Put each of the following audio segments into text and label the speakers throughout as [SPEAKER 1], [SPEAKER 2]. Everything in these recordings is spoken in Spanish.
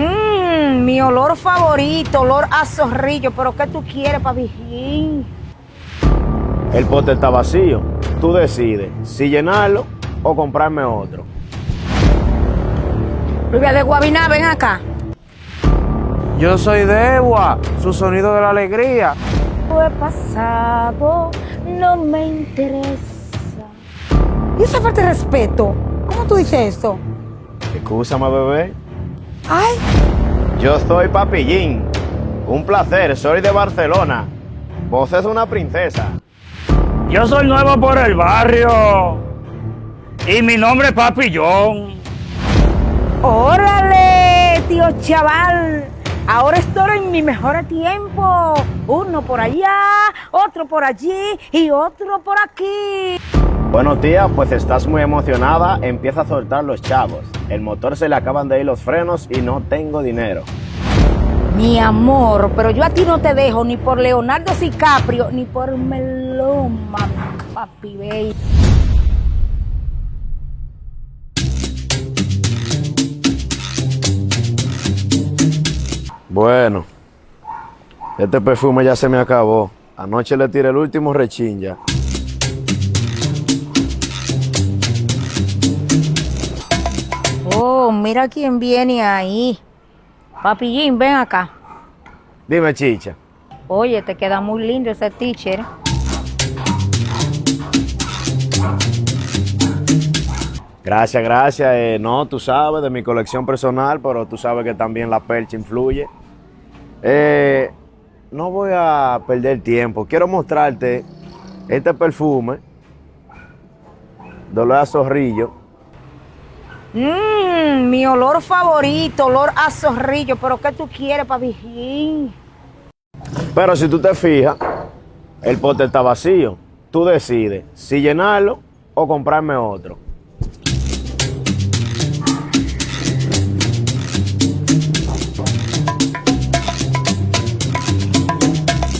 [SPEAKER 1] Mi olor favorito, olor a zorrillo. ¿Pero qué tú quieres, papijín?
[SPEAKER 2] El pote está vacío. Tú decides si llenarlo o comprarme otro.
[SPEAKER 1] Rubia de Guabiná, ven acá.
[SPEAKER 3] Yo soy Degua, su sonido de la alegría.
[SPEAKER 1] Lo he pasado, no me interesa. ¿Y esa falta de respeto? ¿Cómo tú dices eso?
[SPEAKER 2] Excúsame, bebé.
[SPEAKER 1] Ay,
[SPEAKER 2] Yo soy Papillín. Un placer, soy de Barcelona. Vos es una princesa.
[SPEAKER 4] Yo soy nuevo por el barrio y mi nombre es Papillón.
[SPEAKER 1] órale, tío chaval. Ahora estoy en mi mejor tiempo. Uno por allá, otro por allí y otro por aquí.
[SPEAKER 2] Bueno, tía, pues estás muy emocionada. Empieza a soltar los chavos. El motor se le acaban de ir los frenos y no tengo dinero.
[SPEAKER 1] Mi amor, pero yo a ti no te dejo ni por Leonardo DiCaprio ni por Meloma, papi, baby.
[SPEAKER 2] Bueno, este perfume ya se me acabó. Anoche le tiré el último rechín ya.
[SPEAKER 1] Oh, mira quién viene ahí. Papillín, ven acá.
[SPEAKER 2] Dime, chicha.
[SPEAKER 1] Oye, te queda muy lindo ese teacher.
[SPEAKER 2] Gracias, gracias. No, tú sabes, de mi colección personal, pero tú sabes que también la percha influye. No voy a perder tiempo. Quiero mostrarte este perfume, Dolor a Zorrillo.
[SPEAKER 1] Mi olor favorito, olor a zorrillo. ¿Pero qué tú quieres, papijín?
[SPEAKER 2] Pero si tú te fijas, el pote está vacío. Tú decides si llenarlo o comprarme otro.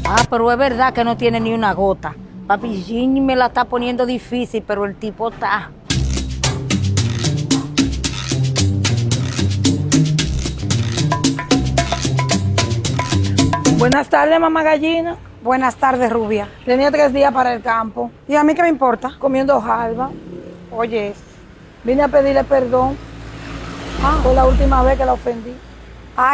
[SPEAKER 1] Ah, pero es verdad que no tiene ni una gota. Papillín me la está poniendo difícil, pero el tipo está.
[SPEAKER 5] Buenas tardes, mamá gallina.
[SPEAKER 6] Buenas tardes, Rubia.
[SPEAKER 5] Tenía 3 días para el campo,
[SPEAKER 6] ¿Y a mí qué me importa?
[SPEAKER 5] comiendo jalba.
[SPEAKER 6] Oye,
[SPEAKER 5] Vine a pedirle perdón por la última vez que la ofendí.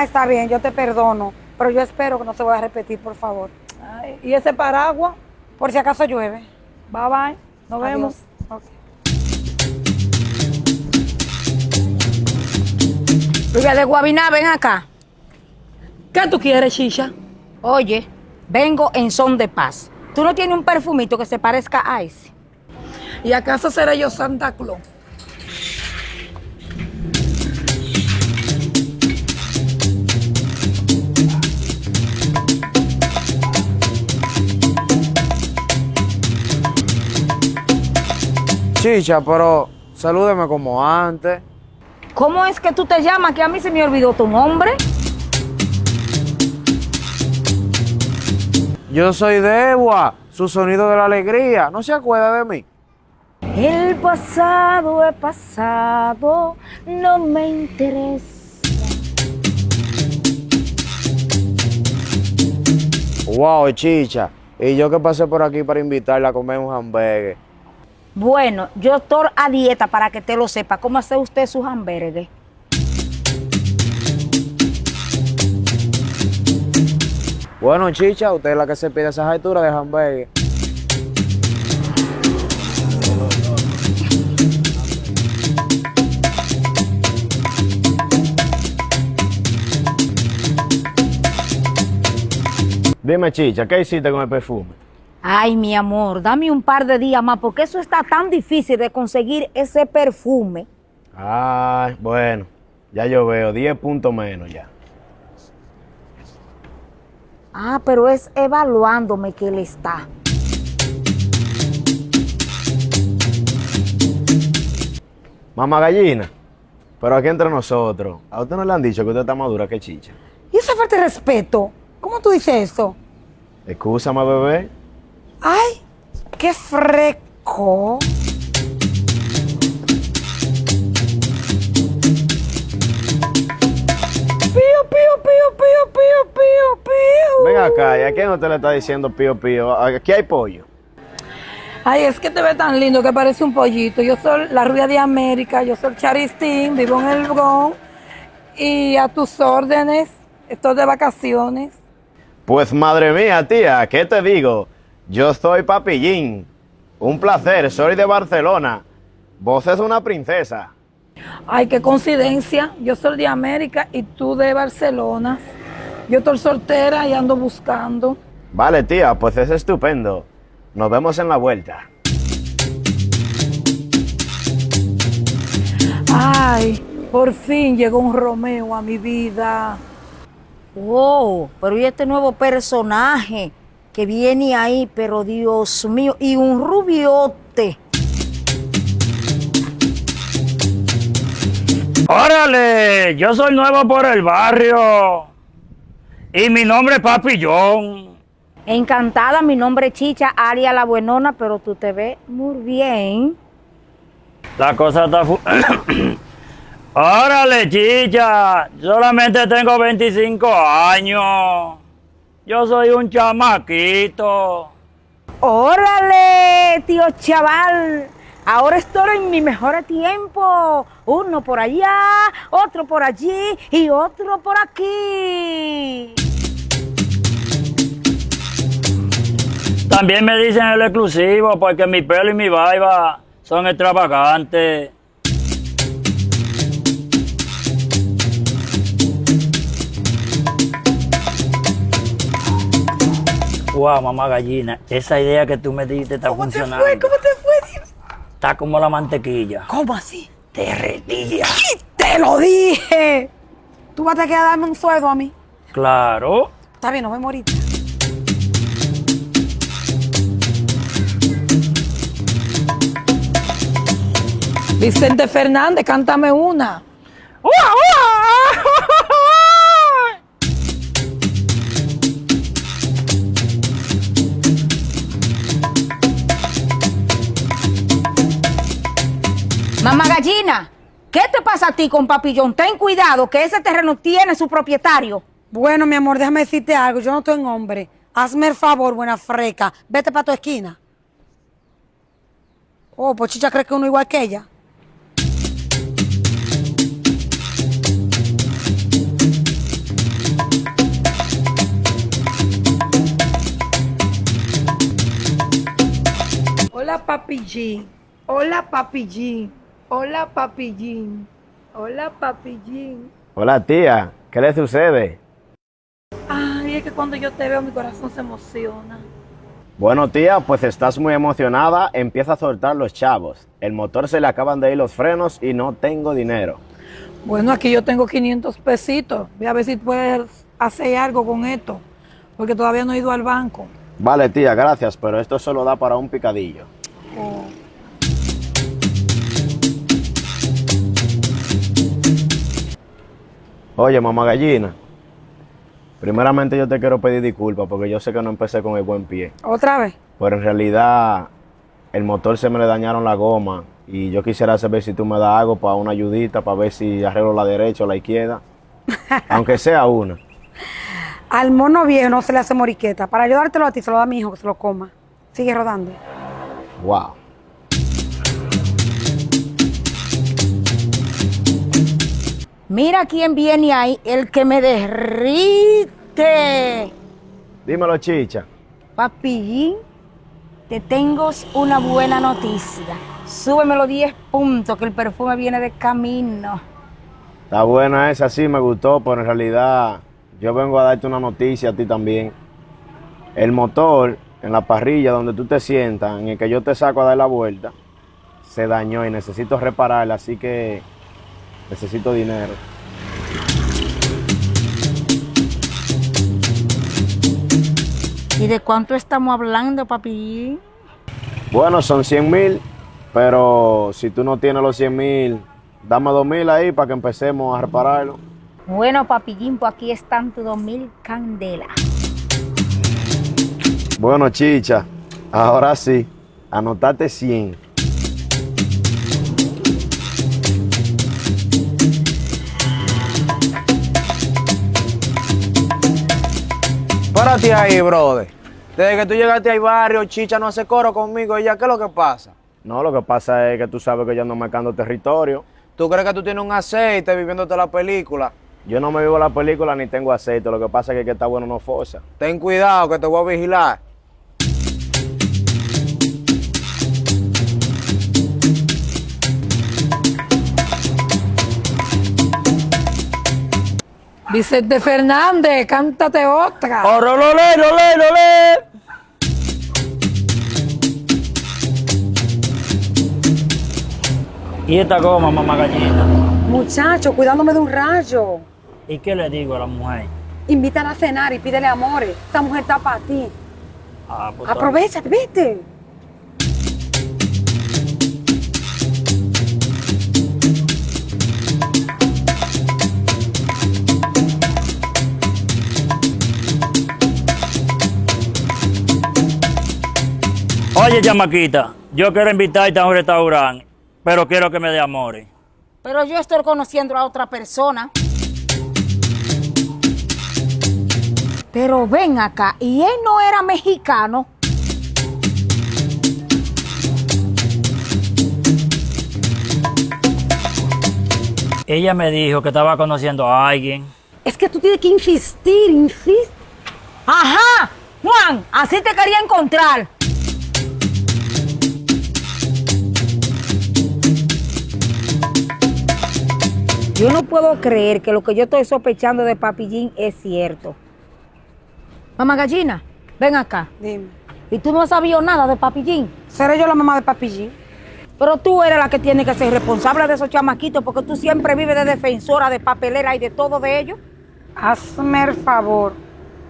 [SPEAKER 6] está bien, yo te perdono, pero yo espero que no se vaya a repetir, por favor.
[SPEAKER 5] Ay, y ese paraguas,
[SPEAKER 6] Por si acaso llueve.
[SPEAKER 5] bye bye, nos
[SPEAKER 6] Adiós.
[SPEAKER 5] vemos.
[SPEAKER 6] Ok.
[SPEAKER 1] Rubia de Guabiná, ven acá.
[SPEAKER 5] ¿Qué tú quieres, chicha?
[SPEAKER 1] Oye, vengo en son de paz. ¿Tú no tienes un perfumito que se parezca a ese?
[SPEAKER 5] ¿Y acaso seré yo Santa Claus?
[SPEAKER 3] Chicha, pero salúdeme como antes.
[SPEAKER 1] ¿Cómo es que tú te llamas? Que a mí se me olvidó tu nombre.
[SPEAKER 3] Yo soy Degua, su sonido de la alegría. ¿No se acuerda de mí?
[SPEAKER 1] El pasado es pasado, no me interesa.
[SPEAKER 3] Wow, chicha. Y yo que pasé por aquí para invitarla a comer un hamburgues.
[SPEAKER 1] Bueno, yo estoy a dieta para que te lo sepa. ¿Cómo hace usted sus hamburgues?
[SPEAKER 3] Bueno, chicha, usted es la que se pide esas alturas de hamburgues.
[SPEAKER 2] Dime, chicha, ¿qué hiciste con el perfume?
[SPEAKER 1] Ay, mi amor, dame un par de días más porque eso está tan difícil de conseguir ese perfume.
[SPEAKER 2] Ay, bueno, ya yo veo, 10 puntos menos ya.
[SPEAKER 1] Ah, pero es evaluándome que él está.
[SPEAKER 2] Mamá gallina, pero aquí entre nosotros, ¿a usted no le han dicho que usted está madura que chicha?
[SPEAKER 6] ¿Y esa falta de respeto? ¿Cómo tú dices eso?
[SPEAKER 2] Excúsame, bebé.
[SPEAKER 6] Ay, qué fresco.
[SPEAKER 2] Ven acá, ¿y a quién usted le está diciendo pío pío? Aquí hay pollo.
[SPEAKER 5] Ay, es que te ve tan lindo que parece un pollito. Yo soy la rubia de América, yo soy Charistín, vivo en el Bronx y a tus órdenes, estoy de vacaciones.
[SPEAKER 2] Pues madre mía, tía, ¿qué te digo? Yo soy Papillín. Un placer, soy de Barcelona. Vos es una princesa.
[SPEAKER 5] Ay, qué coincidencia, yo soy de América y tú de Barcelona. Yo estoy soltera y ando buscando.
[SPEAKER 2] Vale, tía, pues es estupendo. Nos vemos en la vuelta.
[SPEAKER 5] Ay, por fin llegó un Romeo a mi vida.
[SPEAKER 1] Wow, pero y este nuevo personaje que viene ahí, pero Dios mío, y un rubiote.
[SPEAKER 4] ¡Órale! Yo soy nuevo por el barrio. Y mi nombre es Papillón.
[SPEAKER 1] Encantada, mi nombre es Chicha, alias La Buenona, pero tú te ves muy bien.
[SPEAKER 4] La cosa está... ¡Órale, chicha! Solamente tengo 25 años. Yo soy un chamaquito.
[SPEAKER 1] ¡Órale, tío chaval! Ahora estoy en mi mejor tiempo. Uno por allá, otro por allí y otro por aquí.
[SPEAKER 4] También me dicen el exclusivo porque mi pelo y mi barba son extravagantes. Wow, mamá gallina, esa idea que tú me diste está funcionando.
[SPEAKER 5] ¿Cómo te fue? Dime.
[SPEAKER 4] Está como la mantequilla.
[SPEAKER 5] ¿Cómo así?
[SPEAKER 4] Derretida.
[SPEAKER 5] ¡Te lo dije! ¿Tú vas a quedar a darme un sueldo a mí?
[SPEAKER 4] Claro.
[SPEAKER 5] Está bien, nos vemos ahorita. Vicente Fernández, cántame una.
[SPEAKER 1] Mamá gallina, ¿qué te pasa a ti con Papillón? Ten cuidado, que ese terreno tiene su propietario.
[SPEAKER 6] Bueno, mi amor, déjame decirte algo. Yo no estoy en hombre. Hazme el favor, buena freca. Vete para tu esquina. Oh, pues Chicha cree que uno igual que ella.
[SPEAKER 5] Hola, Papillín. Hola, Papillín. Hola, Papillín. Hola, Papillín.
[SPEAKER 2] Hola, tía, ¿qué le sucede?
[SPEAKER 5] Ay, es que cuando yo te veo mi corazón se emociona.
[SPEAKER 2] Bueno, tía, pues estás muy emocionada, empieza a soltar los chavos. El motor se le acaban de ir los frenos y no tengo dinero.
[SPEAKER 5] Bueno, aquí yo tengo 500 pesitos. Voy a ver si puedes hacer algo con esto, porque todavía no he ido al banco.
[SPEAKER 2] Vale, tía, gracias, pero esto solo da para un picadillo.
[SPEAKER 5] Oh.
[SPEAKER 2] Oye, mamá gallina, primeramente yo te quiero pedir disculpas porque yo sé que no empecé con el buen pie.
[SPEAKER 6] ¿Otra vez?
[SPEAKER 2] Pero en realidad el motor se me le dañaron la goma y yo quisiera saber si tú me das algo para una ayudita, para ver si arreglo la derecha o la izquierda, aunque sea una.
[SPEAKER 6] Al mono viejo no se le hace moriqueta. Para ayudártelo a ti, se lo da a mi hijo que se lo coma. Sigue rodando.
[SPEAKER 2] Wow.
[SPEAKER 1] Mira quién viene ahí, el que me derrite.
[SPEAKER 2] Dímelo, chicha.
[SPEAKER 1] Papillín, te tengo una buena noticia. Súbemelo 10 puntos, que el perfume viene de camino.
[SPEAKER 2] Está buena esa, sí, me gustó, pero en realidad yo vengo a darte una noticia a ti también. El motor en la parrilla donde tú te sientas, en el que yo te saco a dar la vuelta, se dañó y necesito repararla, así que necesito dinero.
[SPEAKER 1] ¿Y de cuánto estamos hablando, Papillín?
[SPEAKER 2] Bueno, son 100,000, pero si tú no tienes los 100,000, dame 2,000 ahí para que empecemos a repararlo.
[SPEAKER 1] Bueno, Papillín, pues aquí están tus 2,000 candelas.
[SPEAKER 2] Bueno, chicha, ahora sí, anotate 100.
[SPEAKER 3] Párate ahí, brother. Desde que tú llegaste al barrio, Chicha no hace coro conmigo. ¿Y ya qué es lo que pasa?
[SPEAKER 2] No, lo que pasa es que tú sabes que yo ando marcando territorio.
[SPEAKER 3] ¿Tú crees que tú tienes un aceite viviéndote la película?
[SPEAKER 2] Yo no me vivo la película ni tengo aceite. Lo que pasa es que está bueno no fosa.
[SPEAKER 3] Ten cuidado que te voy a vigilar.
[SPEAKER 5] Vicente Fernández, cántate otra.
[SPEAKER 4] ¡Orololé, lolé, lolé! ¿Y esta goma, mamá gallina?
[SPEAKER 6] Muchacho, cuidándome de un rayo.
[SPEAKER 4] ¿Y qué le digo a la mujer?
[SPEAKER 6] Invítala a cenar y pídele amores. Esta mujer está para ti.
[SPEAKER 4] Ah, pues,
[SPEAKER 6] Aprovechate, vete.
[SPEAKER 4] Oye, chamaquita, yo quiero invitarte a un restaurante, pero quiero que me dé amores.
[SPEAKER 1] Pero yo estoy conociendo a otra persona. Pero ven acá, y él no era mexicano.
[SPEAKER 4] Ella me dijo que estaba conociendo a alguien.
[SPEAKER 6] Es que tú tienes que insistir, insiste.
[SPEAKER 1] Ajá, Juan, así te quería encontrar. Yo no puedo creer que lo que yo estoy sospechando de Papillín es cierto. Mamá gallina, ven acá.
[SPEAKER 6] Dime.
[SPEAKER 1] ¿Y tú no has sabido nada de Papillín?
[SPEAKER 6] ¿Seré yo la mamá de Papillín?
[SPEAKER 1] Pero tú eres la que tiene que ser responsable de esos chamaquitos porque tú siempre vives de defensora, de papelera y de todo de ellos.
[SPEAKER 6] Hazme el favor.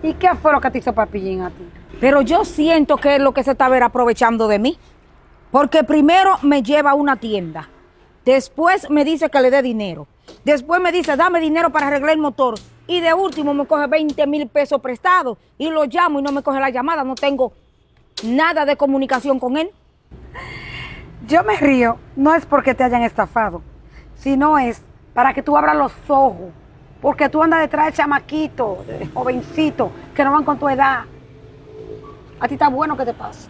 [SPEAKER 6] ¿Y qué fue lo que te hizo Papillín a ti?
[SPEAKER 1] Pero yo siento que es lo que se está aprovechando de mí. Porque primero me lleva a una tienda. Después me dice que le dé dinero. Después me dice, dame dinero para arreglar el motor. Y de último me coge 20,000 pesos prestados. Y lo llamo y no me coge la llamada. No tengo nada de comunicación con él.
[SPEAKER 6] Yo me río, no es porque te hayan estafado, sino es para que tú abras los ojos. Porque tú andas detrás de chamaquitos, de jovencitos, que no van con tu edad. A ti está bueno que te pase.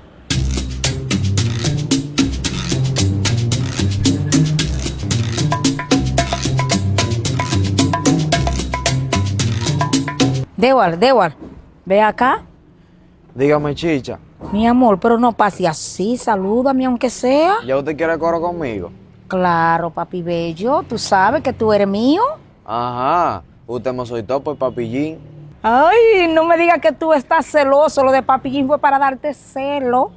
[SPEAKER 1] Dewar, ve acá.
[SPEAKER 3] Dígame, Chicha,
[SPEAKER 1] Mi amor, pero no pase así, salúdame aunque sea.
[SPEAKER 3] ¿ya usted quiere coro conmigo?
[SPEAKER 1] Claro, papi bello, tú sabes que tú eres mío.
[SPEAKER 3] Ajá, usted me soltó por Papillín.
[SPEAKER 1] Ay, no me digas que tú estás celoso, lo de Papillín fue para darte celo.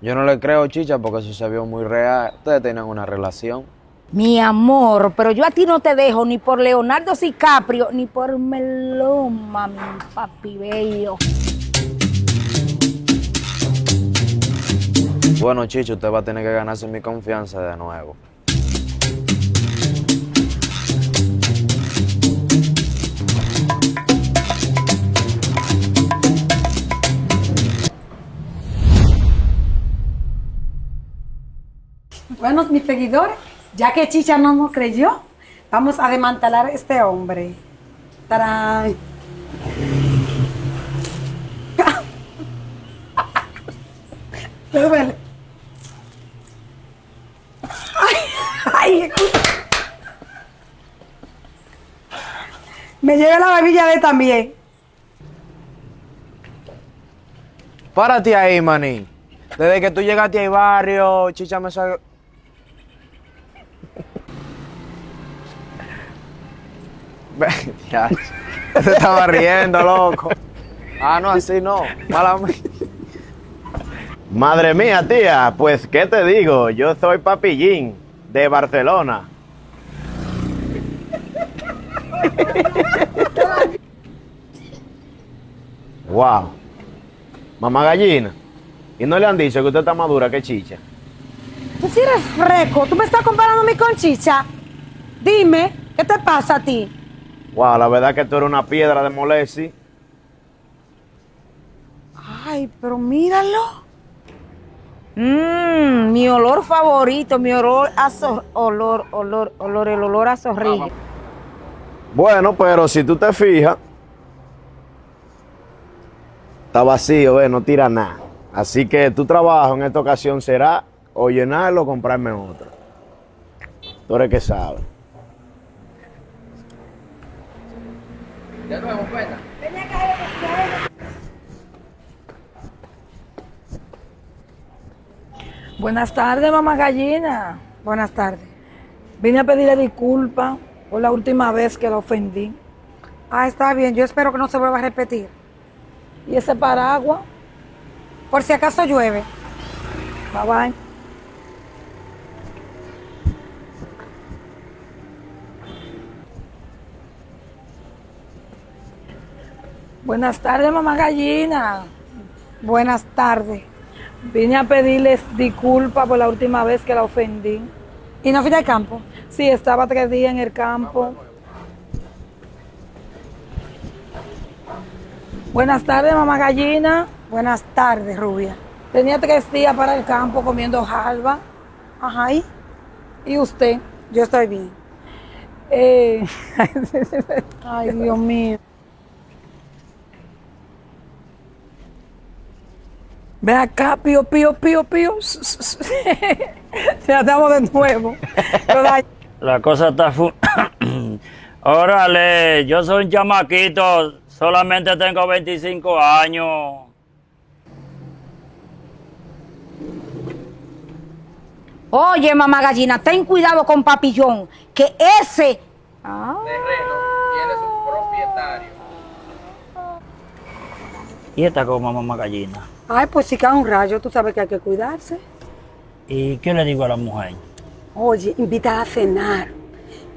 [SPEAKER 3] Yo no le creo, Chicha, porque eso se vio muy real. Ustedes tienen una relación.
[SPEAKER 1] Mi amor, pero yo a ti no te dejo ni por Leonardo DiCaprio, ni por Meloma, mi papi bello.
[SPEAKER 3] Bueno, Chicha, usted va a tener que ganarse mi confianza de nuevo.
[SPEAKER 6] Bueno, mis seguidores, ya que Chicha no nos creyó, vamos a desmantelar a este hombre. ¡Tarán! ¿Te duele? ¡Ay! Me lleva la barbilla de él también.
[SPEAKER 3] Párate ahí, manín. Desde que tú llegaste al barrio, Chicha me salió... Ya, te estaba riendo, loco. Ah, no, así no. Mala mía.
[SPEAKER 2] Madre mía, tía, pues, ¿qué te digo? Yo soy Papillín, de Barcelona. Wow. Mamá gallina. ¿Y no le han dicho que usted está madura que Chicha?
[SPEAKER 6] Tú sí eres freco. ¿Tú me estás comparando a mí con Chicha? Dime, ¿qué te pasa a ti?
[SPEAKER 2] Wow, la verdad que tú eres una piedra de molesi.
[SPEAKER 6] Ay, pero míralo.
[SPEAKER 1] Mi olor favorito, mi olor a el olor a zorrillo.
[SPEAKER 2] Bueno, pero si tú te fijas, está vacío, no tira nada. Así que tu trabajo en esta ocasión será o llenarlo o comprarme otro. Tú eres que sabes.
[SPEAKER 5] Buenas tardes, mamá gallina.
[SPEAKER 6] Buenas tardes.
[SPEAKER 5] Vine a pedirle disculpas por la última vez que la ofendí.
[SPEAKER 6] Ah, está bien. Yo espero que no se vuelva a repetir.
[SPEAKER 5] ¿Y ese paraguas?
[SPEAKER 6] Por si acaso llueve.
[SPEAKER 5] Bye bye. Buenas tardes, mamá gallina.
[SPEAKER 6] Buenas tardes.
[SPEAKER 5] Vine a pedirles disculpas por la última vez que la ofendí.
[SPEAKER 6] ¿Y no fuiste al campo?
[SPEAKER 5] Sí, estaba 3 días en el campo. Buenas tardes, mamá gallina.
[SPEAKER 6] Buenas tardes, rubia.
[SPEAKER 5] Tenía 3 días para el campo comiendo jalba.
[SPEAKER 6] Ajá, ¿y?
[SPEAKER 5] ¿Y usted?
[SPEAKER 6] Yo estoy bien.
[SPEAKER 5] Ay, Dios mío. Ven acá, pío, pío, pío, pío. Ya estamos de nuevo.
[SPEAKER 4] La cosa está... Órale, yo soy un chamaquito, solamente tengo 25 años.
[SPEAKER 1] Oye, mamá gallina, ten cuidado con Papillón, que ese...
[SPEAKER 7] Terreno tiene su propietario.
[SPEAKER 4] Y esta como mamá gallina.
[SPEAKER 6] Ay, pues si cae un rayo, tú sabes que hay que cuidarse.
[SPEAKER 4] ¿Y qué le digo a la mujer?
[SPEAKER 6] Oye, invítala a cenar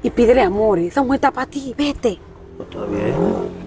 [SPEAKER 6] y pídele amores. Esa mujer está para ti, vete.
[SPEAKER 4] Está bien.